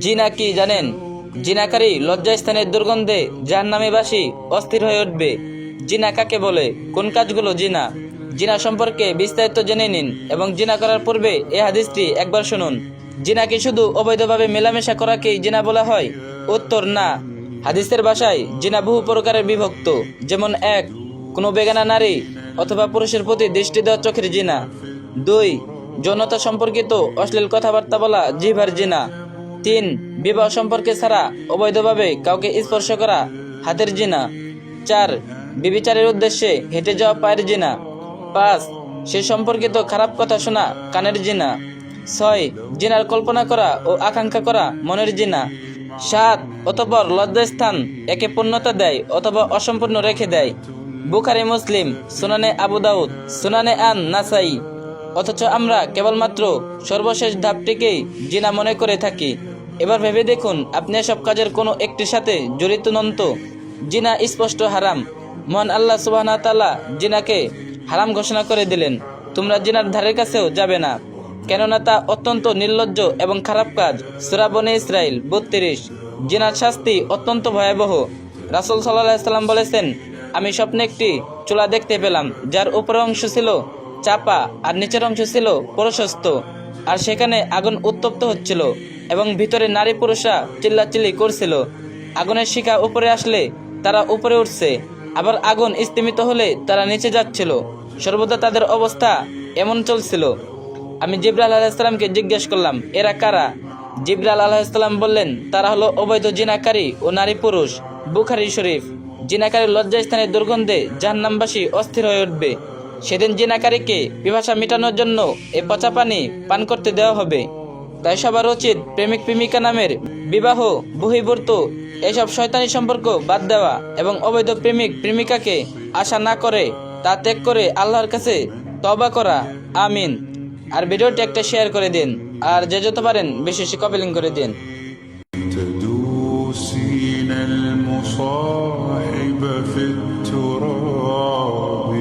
জিনা কি জানেন? জিনাকারী লজ্জাস্থানের দুর্গন্ধে জাহান্নামীবাসী অস্থির হয়ে উঠবে। জিনা কাকে বলে? কোন কাজগুলো জিনা? জিনা সম্পর্কে বিস্তারিত জেনে নিন এবং জিনা করার পূর্বে এই হাদিসটি একবার শুনুন। জিনা কি শুধু অবৈধভাবে মেলামেশা করাকেই জিনা বলা হয়? উত্তর না। হাদিসের ভাষায় জিনা বহু প্রকারের বিভক্ত। যেমন 1, কোনো বেগানা নারী অথবা পুরুষের প্রতি দৃষ্টি দেওয়া চোখের জিনা। 2, যৌনতা সম্পর্কিত অশ্লীল কথাবার্তা বলা জিহ্বার জিনা। 3, বিবাহ সম্পর্কে ছাড়া অবৈধভাবে কাউকে স্পর্শ করা হাতের জিনা। 4, বিবিচারের উদ্দেশ্যে হেঁটে যাওয়া পায়ের জিনা। 5, সে সম্পর্কিত খারাপ কথা শোনা কানের জিনা। 6, জিনার কল্পনা করা ও আকাঙ্ক্ষা করা মনের জিনা। 7, অতঃপর লজ্জাস্থান একে পূর্ণতা দেয় অথবা অসম্পূর্ণ রেখে দেয়। বুখারী, মুসলিম, সুনানে আবু দাউদ, সুনানে আন নাসাই। অথচ আমরা কেবলমাত্র সর্বশেষ ধাপটিকেই জিনা মনে করে থাকি। এবার ভেবে দেখুন, আপনি এসব কাজের কোনো একটির সাথে জড়িত নন তো? জিনা স্পষ্ট হারাম। মহান আল্লাহ সুবহানাহু ওয়া তাআলা জিনাকে হারাম ঘোষণা করে দিলেন, তোমরা জিনার ধারের কাছেও যাবে না, কেননা তা অত্যন্ত নির্লজ্জ এবং খারাপ কাজ। সূরা বনী ইসরাইল 32। জিনার শাস্তি অত্যন্ত ভয়াবহ। রাসূল সাল্লাল্লাহু আলাইহি সাল্লাম বলেছেন, আমি স্বপ্নে একটি চুলা দেখতে পেলাম, যার উপরের অংশ ছিল চাপা আর নিচের অংশ ছিল প্রশস্ত, আর সেখানে আগুন উত্তপ্ত হচ্ছিল এবং ভিতরে নারী পুরুষরা চিল্লাচিল্লি করছিল। আগুনের শিখা উপরে আসলে তারা উপরে উঠছে, আবার আগুন স্তিমিত হলে তারা নিচে যাচ্ছিল। সর্বদা তাদের অবস্থা এমন চলছিল। আমি জিবরাইল আলাইহিস সালামকে জিজ্ঞেস করলাম, এরা কারা? জিবরাইল আলাইহিস সালাম বললেন, তারা হলো অবৈধ জিনাকারী ও নারী পুরুষ। বুখারী শরীফ। জিনাকারীর লজ্জাস্থানের দুর্গন্ধে জাহান্নামবাসী অস্থির হয়ে উঠবে। সেদিন জিনাকারীকে পিপাসা মেটানোর জন্য এই পচা পানি পান করতে দেওয়া হবে। তাই সবার উচিত প্রেমিক প্রেমিকা নামের বিবাহ বহির্ভূত এসব শয়তানি সম্পর্ক বাদ দেওয়া এবং অবৈধ প্রেমিক প্রেমিকাকে আশা না করে তা ত্যাগ করে আল্লাহর কাছে তওবা করা। আমিন। আর ভিডিওটি একটা শেয়ার করে দিন, আর যে যত পারেন বেশি বেশি কপিলিং করে দিন। تدوسين المصاحب في التراب